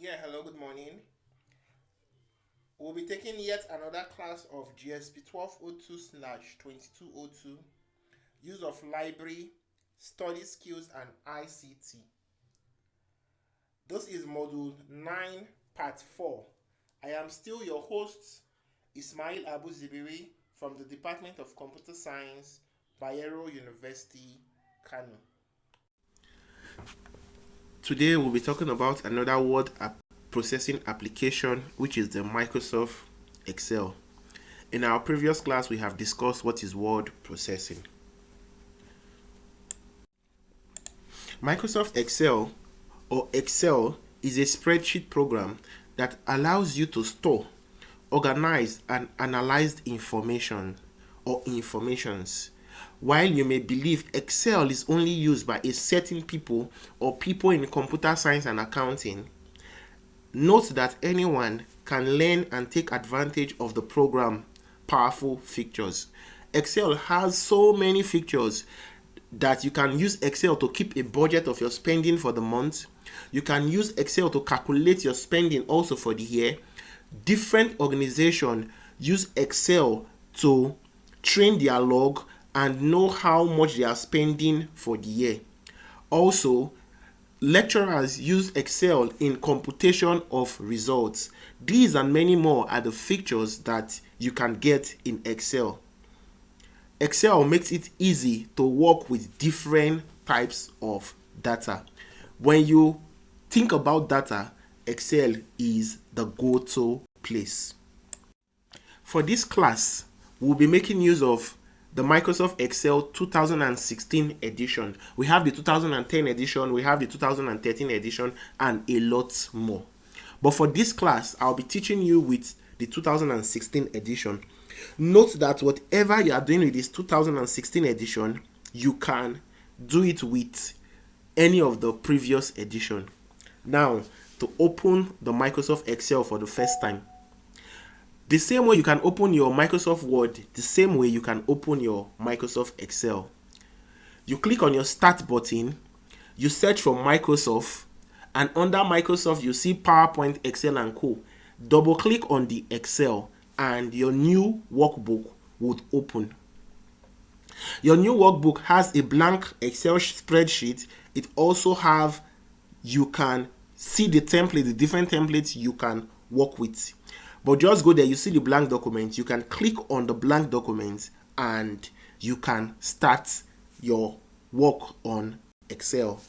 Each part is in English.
Yeah, hello, good morning. We'll be taking yet another class of GSP 1202/2202, use of library, study skills, and ICT. This is module 9, part 4. I am still your host, Ismail Abu Zibiri from the Department of Computer Science, Bayero University, Kano. Today we'll be talking about another processing application, which is the Microsoft Excel. In our previous class, we have discussed what is word processing. Microsoft Excel or Excel is a spreadsheet program that allows you to store, organize, and analyze information or informations. While you may believe Excel is only used by a certain people or people in computer science and accounting, note that anyone can learn and take advantage of the program powerful features. Excel has so many features that you can use Excel to keep a budget of your spending for the month. You can use Excel to calculate your spending also for the year. Different organizations use Excel to train their log and know how much they are spending for the year. Also, lecturers use Excel in computation of results. These and many more are the features that you can get in Excel. Excel makes it easy to work with different types of data. When you think about data, Excel is the go-to place. For this class, we'll be making use of the Microsoft Excel 2016 edition. We have the 2010 edition, we have the 2013 edition, and a lot more. But for this class, I'll be teaching you with the 2016 edition. Note that whatever you are doing with this 2016 edition, you can do it with any of the previous edition. Now, to open the Microsoft Excel for the first time, the same way you can open your Microsoft Word, the same way you can open your Microsoft Excel. You click on your Start button, you search for Microsoft, and under Microsoft you see PowerPoint, Excel, and Co. Double click on the Excel and your new workbook would open. Your new workbook has a blank Excel spreadsheet. It also have, you can see the template, the different templates you can work with. But just go there, you see the blank document. You can click on the blank document and you can start your work on Excel.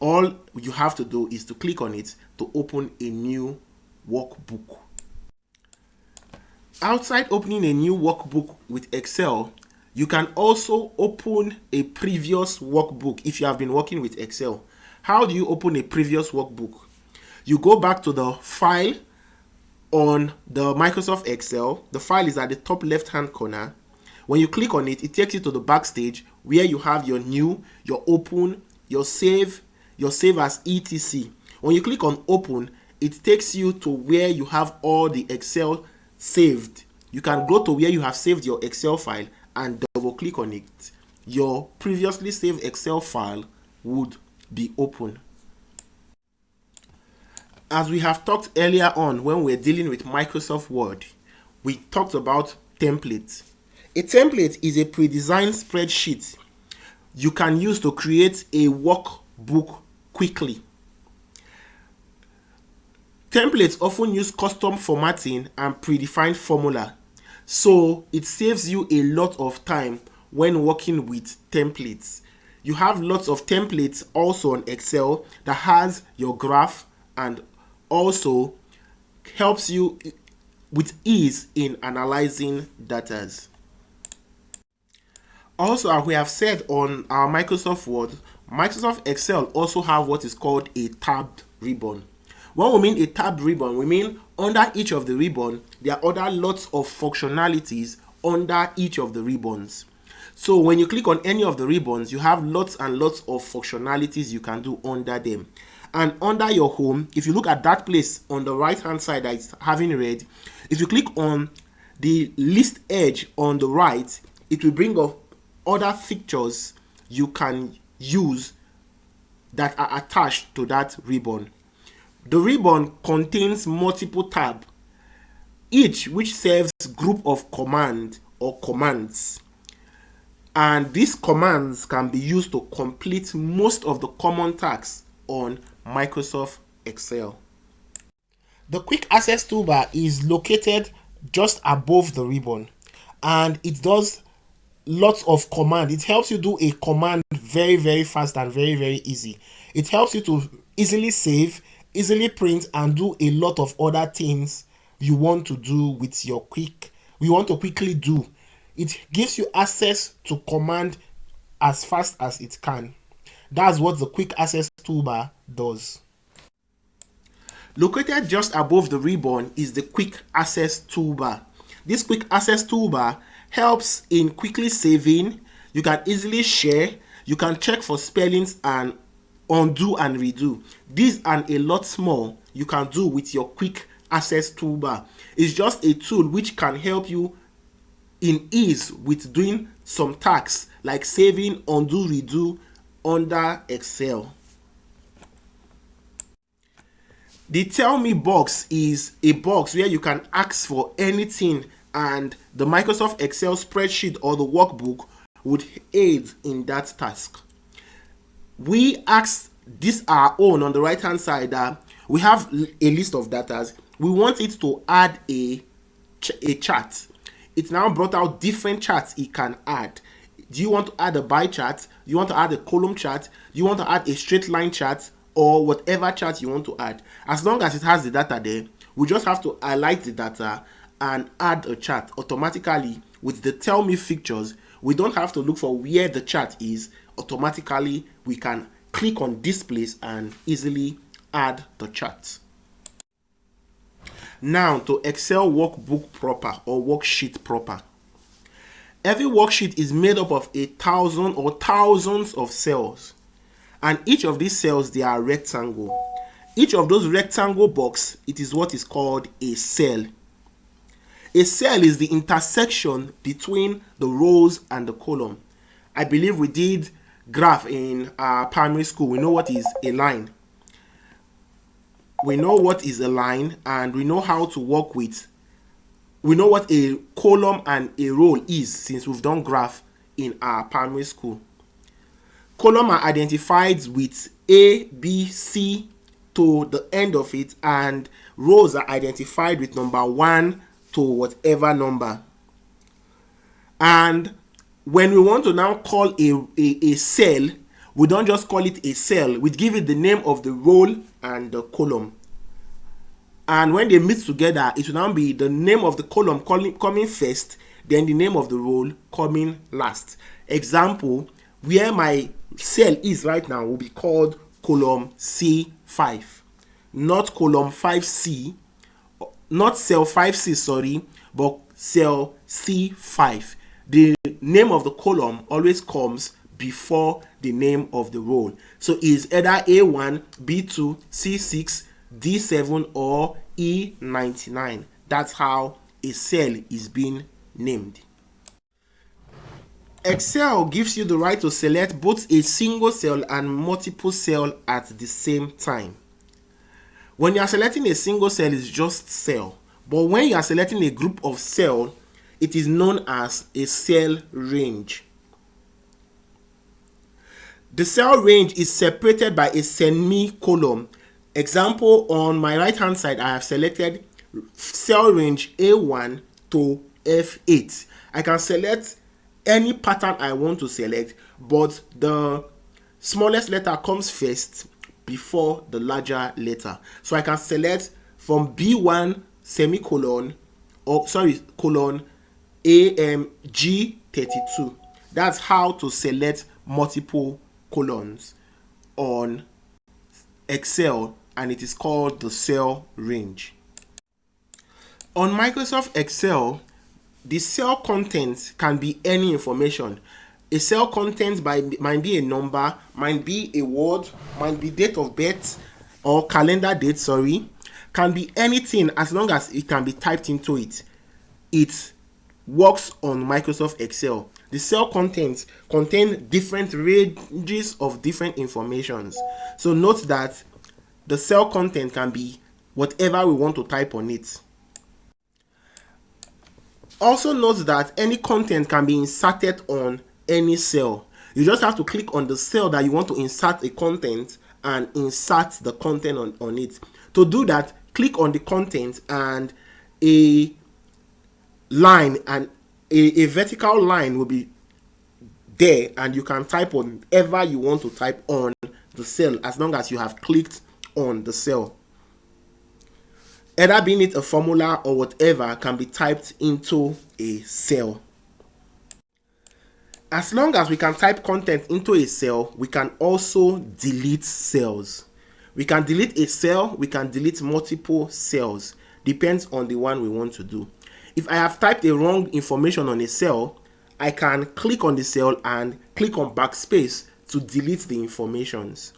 All you have to do is to click on it to open a new workbook. Outside opening a new workbook with Excel, you can also open a previous workbook if you have been working with Excel. How do you open a previous workbook? You go back to the file on the Microsoft Excel. The file is at the top left hand corner. When you click on it, it takes you to the backstage where you have your new, your open, your save as etc. When you click on open, it takes you to where you have all the Excel saved. You can go to where you have saved your Excel file and double click on it. Your previously saved Excel file would be open. As we have talked earlier on when we were dealing with Microsoft Word, we talked about templates. A template is a pre-designed spreadsheet you can use to create a workbook quickly. Templates often use custom formatting and predefined formula, so it saves you a lot of time when working with templates. You have lots of templates also on Excel that has your graph and also helps you with ease in analyzing data. Also, as we have said on our Microsoft Word, Microsoft Excel also have what is called a tabbed ribbon. When we mean a tabbed ribbon, we mean under each of the ribbon, there are other lots of functionalities under each of the ribbons. So when you click on any of the ribbons, you have lots and lots of functionalities you can do under them. And under your home, if you look at that place on the right hand side that is having red, if you click on the list edge on the right, it will bring up other features you can use that are attached to that ribbon. The ribbon contains multiple tabs, each which serves group of command or commands. And these commands can be used to complete most of the common tasks on Microsoft Excel. The quick access toolbar is located just above the ribbon, and it does lots of command. It helps you do a command very fast and very easy. It helps you to easily save, easily print, and do a lot of other things you want to do with your quickly do. It gives you access to command as fast as it can. That's what the quick access toolbar does. Located just above the ribbon is the quick access toolbar. This quick access toolbar helps in quickly saving. You can easily share. You can check for spellings and undo and redo. These and a lot more you can do with your quick access toolbar. It's just a tool which can help you in ease with doing some tasks like saving, undo, redo under Excel. The Tell Me box is a box where you can ask for anything, and the Microsoft Excel spreadsheet or the workbook would aid in that task. We ask this our own on the right hand side. We have a list of data. We want it to add a chart. It's now brought out different charts it can add. Do you want to add a bar chart? Do you want to add a column chart? Do you want to add a straight line chart? Or whatever chart you want to add. As long as it has the data there, we just have to highlight the data and add a chart automatically with the Tell Me features. We don't have to look for where the chart is. Automatically, we can click on this place and easily add the chart. Now to Excel workbook proper or worksheet proper. Every worksheet is made up of 1,000 or thousands of cells. And each of these cells, they are rectangle. Each of those rectangle box, it is what is called a cell. A cell is the intersection between the rows and the column. I believe we did graph in primary school. We know what is a line. We know what is a line, and we know how to work with. We know what a column and a row is since we've done graph in our primary school. Column are identified with A, B, C to the end of it, and rows are identified with number 1 to whatever number. And when we want to now call a cell, we don't just call it a cell. We give it the name of the row and the column. And when they meet together, it will now be the name of the column coming first, then the name of the row coming last. Example, where my cell is right now will be called column C5, not column 5C, not cell 5C, sorry, but cell C5. The name of the column always comes before the name of the row. So it's either A1, B2, C6, D7, or E99. That's how a cell is being named. Excel gives you the right to select both a single cell and multiple cells at the same time. When you are selecting a single cell, it's just cell. But when you are selecting a group of cells, it is known as a cell range. The cell range is separated by a semicolon. Example, on my right hand side, I have selected cell range A1 to F8. I can select any pattern I want to select, but the smallest letter comes first before the larger letter. So I can select from B1 semicolon or colon AMG32. That's how to select multiple colons on Excel, and it is called the cell range. On Microsoft Excel, the cell content can be any information. A cell content might be a number, might be a word, might be date of birth or calendar date, can be anything as long as it can be typed into it. It works on Microsoft Excel. The cell contents contain different ranges of different informations. So note that the cell content can be whatever we want to type on it. Also note that any content can be inserted on any cell. You just have to click on the cell that you want to insert a content and insert the content on it. To do that, click on the content and a line and a vertical line will be there, and you can type on whatever you want to type on the cell as long as you have clicked on the cell. Either being it a formula or whatever can be typed into a cell. As long as we can type content into a cell, we can also delete cells. We can delete a cell, we can delete multiple cells. Depends on the one we want to do. If I have typed a wrong information on a cell, I can click on the cell and click on backspace to delete the informations.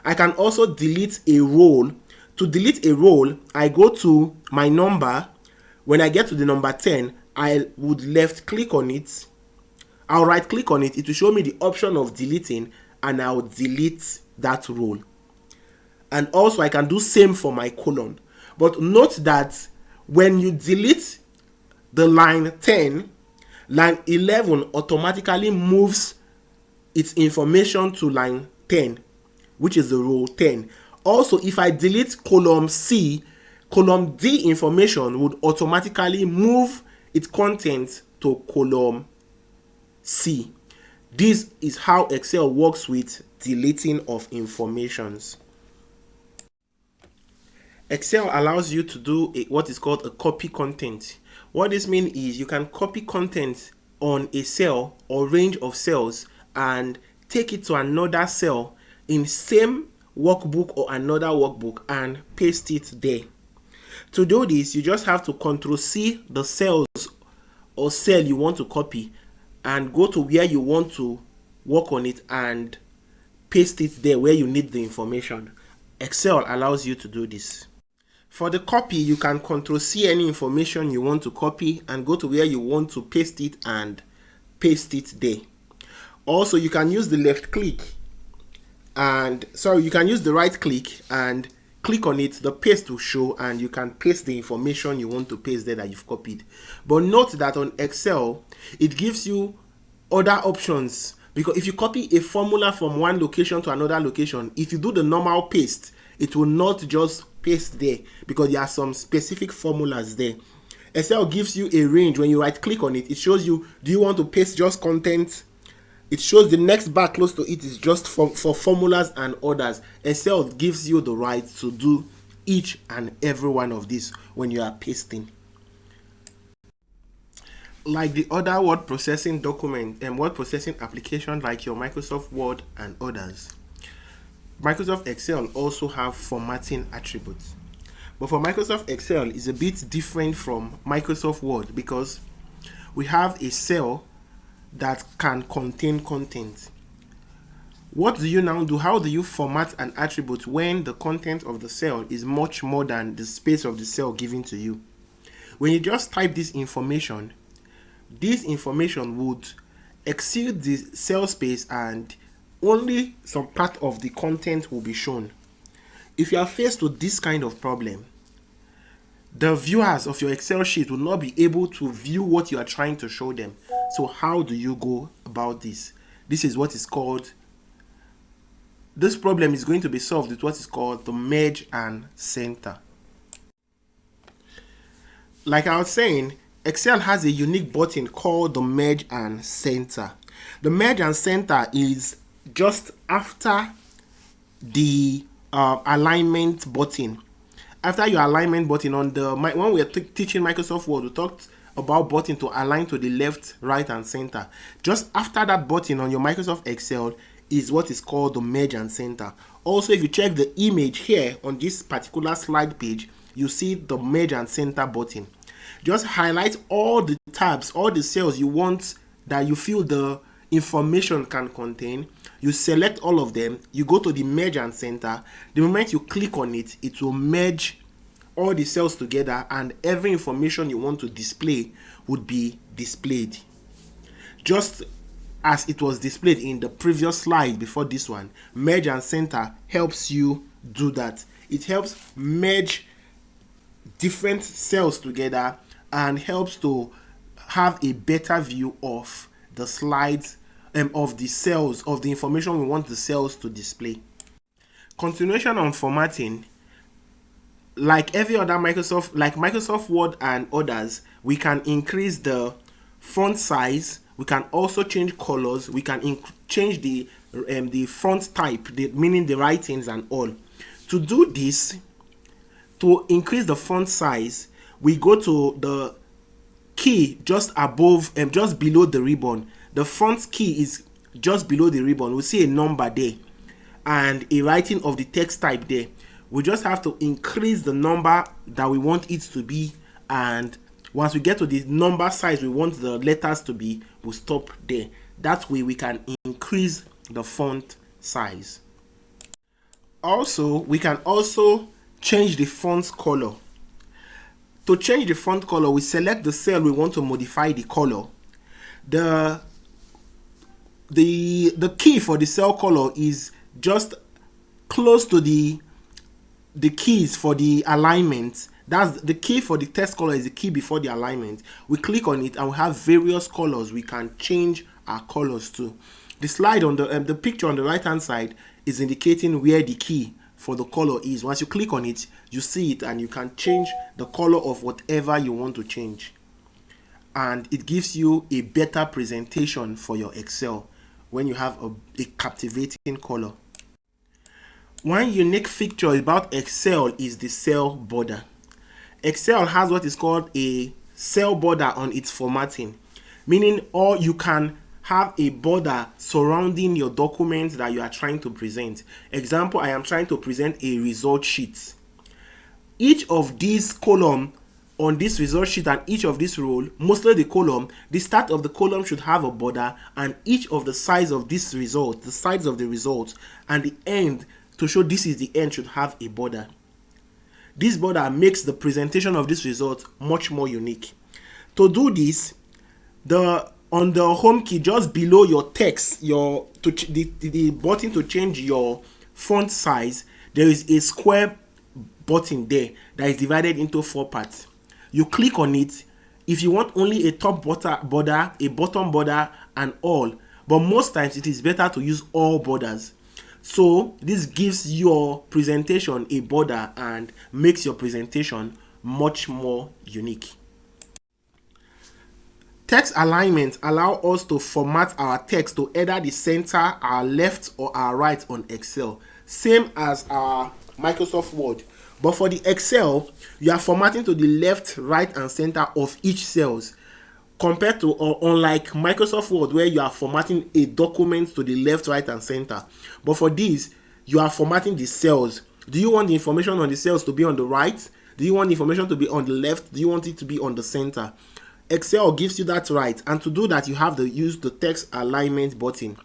I can also delete a row. To delete a row, I go to my number. When I get to the number 10, I would left click on it. I'll right click on it. It will show me the option of deleting, and I'll delete that row. And also I can do same for my colon. But note that when you delete the line 10, line 11 automatically moves its information to line 10, which is the row 10. Also, if I delete column C, column D information would automatically move its content to column C. This is how Excel works with deleting of informations. Excel allows you to do what is called a copy content. What this means is you can copy content on a cell or range of cells and take it to another cell in same workbook or another workbook and paste it there. To do this, you just have to Ctrl C the cells or cell you want to copy and go to where you want to work on it and paste it there where you need the information. Excel allows you to do this. For the copy, you can Ctrl C any information you want to copy and go to where you want to paste it and paste it there. Also, you can use the left click and you can use the right click and click on it. The paste will show and you can paste the information you want to paste there that you've copied. But note that on Excel, it gives you other options, because if you copy a formula from one location to another location, if you do the normal paste, it will not just paste there because there are some specific formulas there. Excel gives you a range. When you right click on it, it shows you, do you want to paste just content? It shows the next bar close to it is just for formulas and others. Excel gives you the right to do each and every one of these when you are pasting. Like the other word processing document and word processing applications like your Microsoft Word and others, Microsoft Excel also have formatting attributes. But for Microsoft Excel, it's a bit different from Microsoft Word because we have a cell that can contain content. What do you now do? How do you format an attribute when the content of the cell is much more than the space of the cell given to you? When you just type this information would exceed the cell space and only some part of the content will be shown. If you are faced with this kind of problem, the viewers of your Excel sheet will not be able to view what you are trying to show them. So how do you go about this? This is what is called, this problem is going to be solved with what is called the merge and center. Like I was saying, Excel has a unique button called the merge and center. The merge and center is just after the alignment button. After your alignment button on the, when we are teaching Microsoft Word, we talked about button to align to the left, right, and center. Just after that button on your Microsoft Excel is what is called the merge and center. Also, if you check the image here on this particular slide page, you see the merge and center button. Just highlight all the tabs, all the cells you want that you feel the information can contain. You select all of them, you go to the merge and center. The moment you click on it, it will merge all the cells together and every information you want to display would be displayed. Just as it was displayed in the previous slide before this one, merge and center helps you do that. It helps merge different cells together and helps to have a better view of the slides of the cells, of the information we want the cells to display. Continuation on formatting. Like every other Microsoft Word and others, we can increase the font size. We can also change colors. We can change the font type, meaning the writings and all. To do this, to increase the font size, we go to the key just above and just below the ribbon. The font key is just below the ribbon. We'll see a number there and a writing of the text type there. We just have to increase the number that we want it to be, and once we get to the number size we want the letters to be, we'll stop there. That way we can increase the font size. Also, we can also change the font color. To change the font color, we select the cell we want to modify the color. The key for the cell color is just close to the keys for the alignment. That's the key for the text color, is the key before the alignment. We click on it and we have various colors we can change our colors to. The slide on the picture on the right hand side is indicating where the key for the color is. Once you click on it, you see it and you can change the color of whatever you want to change, and it gives you a better presentation for your Excel when you have a captivating color. One unique feature about Excel is the cell border. Excel has what is called a cell border on its formatting, meaning you can have a border surrounding your document that you are trying to present. Example, I am trying to present a result sheet. Each of these columns on this result sheet and each of this row, mostly the column, the start of the column should have a border, and each of the sides of this result, the sides of the result, and the end to show this is the end should have a border. This border makes the presentation of this result much more unique. To do this, on the home key just below your text, the button to change your font size, there is a square button there that is divided into 4 parts. You click on it if you want only a top border, a bottom border, and all, but most times it is better to use all borders. So this gives your presentation a border and makes your presentation much more unique. Text alignment allow us to format our text to either the center, our left, or our right on Excel, same as our Microsoft Word. But for the Excel, you are formatting to the left, right, and center of each cells, compared to unlike Microsoft Word where you are formatting a document to the left, right, and center. But for this, you are formatting the cells. Do you want the information on the cells to be on the right? Do you want the information to be on the left? Do you want it to be on the center? Excel gives you that right, and to do that you have to use the text alignment button.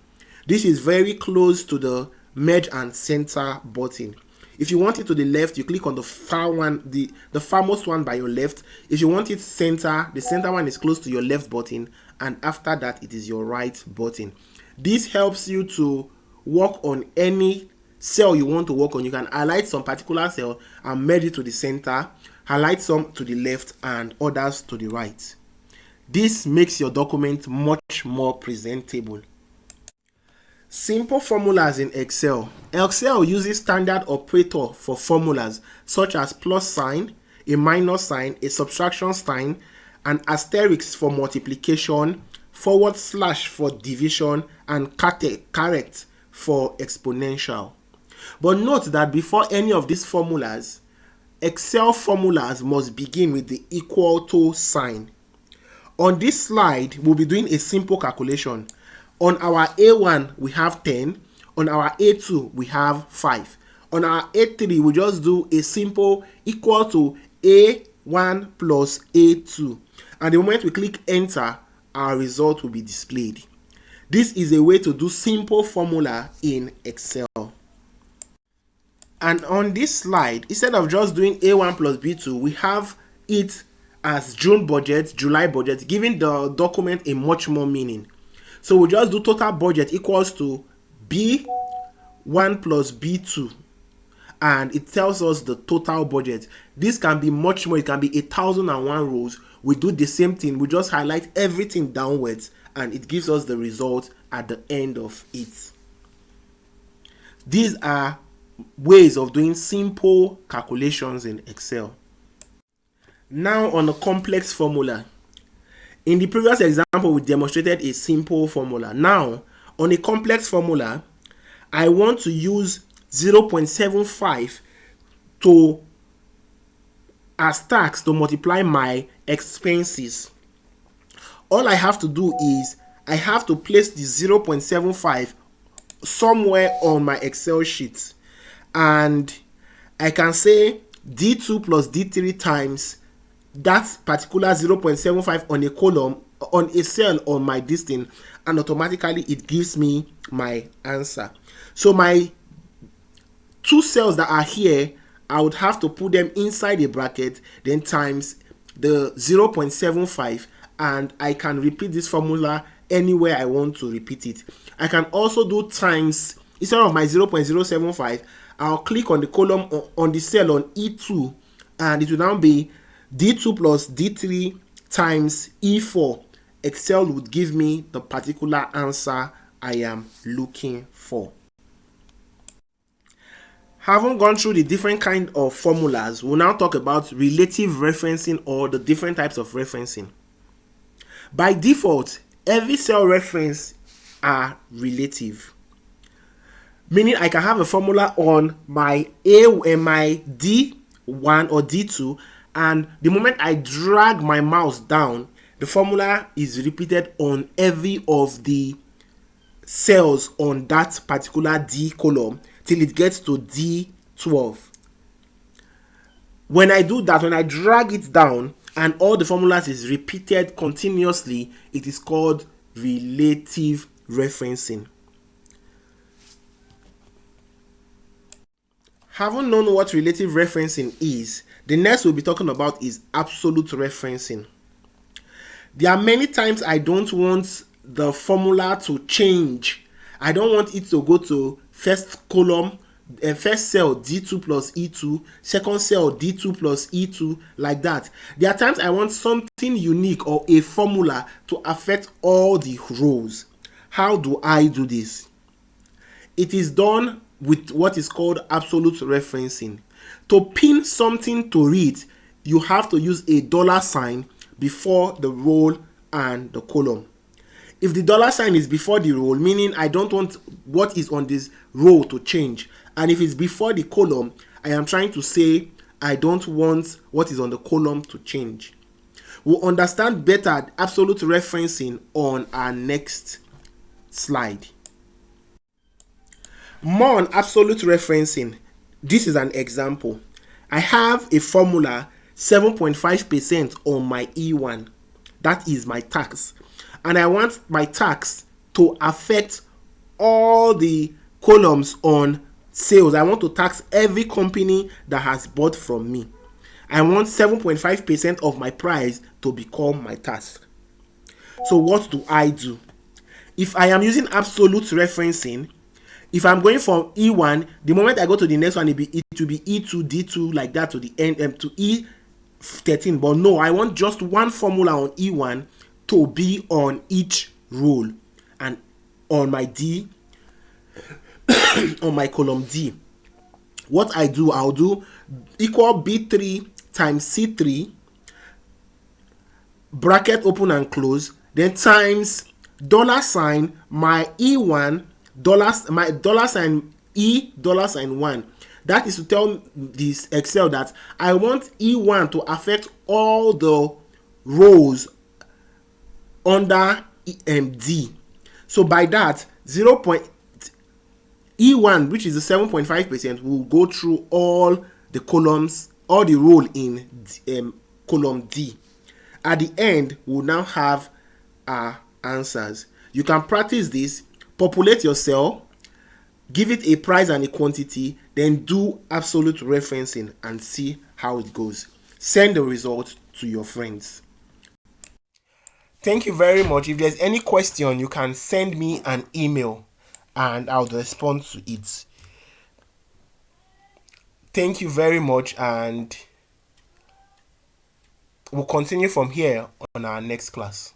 This is very close to the merge and center button. If you want it to the left, you click on the far one, the farmost one by your left. If you want it center, the center one is close to your left button, and after that it is your right button. This helps you to work on any cell you want to work on. You can highlight some particular cell and merge it to the center, highlight some to the left and others to the right. This makes your document much more presentable. Simple formulas in Excel. Excel uses standard operator for formulas such as plus sign, a minus sign, a subtraction sign, an asterisk for multiplication, forward slash for division, and caret for exponential. But note that before any of these formulas, Excel formulas must begin with the equal to sign. On this slide, we'll be doing a simple calculation. On our A1, we have 10. On our A2, we have 5. On our A3, we just do a simple equal to A1 plus A2. And the moment we click enter, our result will be displayed. This is a way to do simple formula in Excel. And on this slide, instead of just doing A1 plus B2, we have it as June budget, July budget, giving the document a much more meaning. So we just do total budget equals to B1 plus B2. and it tells us the total budget. This can be much more. It can be 1,001 rows. We do the same thing. We just highlight everything downwards and it gives us the result at the end of it. These are ways of doing simple calculations in Excel. Now on a complex formula. In the previous example, we demonstrated a simple formula. Now, on a complex formula, I want to use 0.75 as tax to multiply my expenses. All I have to do is I have to place the 0.75 somewhere on my Excel sheet, and I can say D2 plus D3 times that particular 0.75 on a column, on a cell on my listing, and automatically it gives me my answer. So my two cells that are here, I would have to put them inside a bracket, then times the 0.75, and I can repeat this formula anywhere I want to repeat it. I can also do times, instead of my 0.075, I'll click on the column on the cell on E2, and it will now be D2 plus D3 times E4. Excel would give me the particular answer I am looking for. Having gone through the different kind of formulas, we'll now talk about relative referencing, or the different types of referencing. By default, every cell reference are relative, meaning I can have a formula on my A and my D1 or D2, and the moment I drag my mouse down, the formula is repeated on every of the cells on that particular D column till it gets to D12. When I do that, when I drag it down and all the formulas is repeated continuously, it is called relative referencing. Having known what relative referencing is, the next we'll be talking about is absolute referencing. There are many times I don't want the formula to change. I don't want it to go to first column, first cell D2 plus E2, second cell D2 plus E2, like that. There are times I want something unique or a formula to affect all the rows. How do I do this? It is done with what is called absolute referencing. To pin something to it, you have to use a $ before the row and the column. If the $ is before the row, meaning I don't want what is on this row to change, and if it's before the column, I am trying to say I don't want what is on the column to change. We'll understand better absolute referencing on our next slide. More on absolute referencing. This is an example. I have a formula 7.5% on my E1. That is my tax. And I want my tax to affect all the columns on sales. I want to tax every company that has bought from me. I want 7.5% of my price to become my tax. So what do I do? If I am using absolute referencing, if I'm going from E1, the moment I go to the next one, it will be E2, D2, like that to the end, to E13. But no, I want just one formula on E1 to be on each row, and on my D, on my column D. What I do, I'll do equal B3 times C3, bracket open and close, then times $ my E1, my $ E $1. That is to tell this Excel that I want E1 to affect all the rows under D. So by that, E1, which is the 7.5%, will go through all the columns, all the row in column D. At the end, we'll now have our answers. You can practice this, populate your cell, give it a price and a quantity, then do absolute referencing and see how it goes. Send the result to your friends. Thank you very much. If there's any question, you can send me an email and I'll respond to it. Thank you very much, and we'll continue from here on our next class.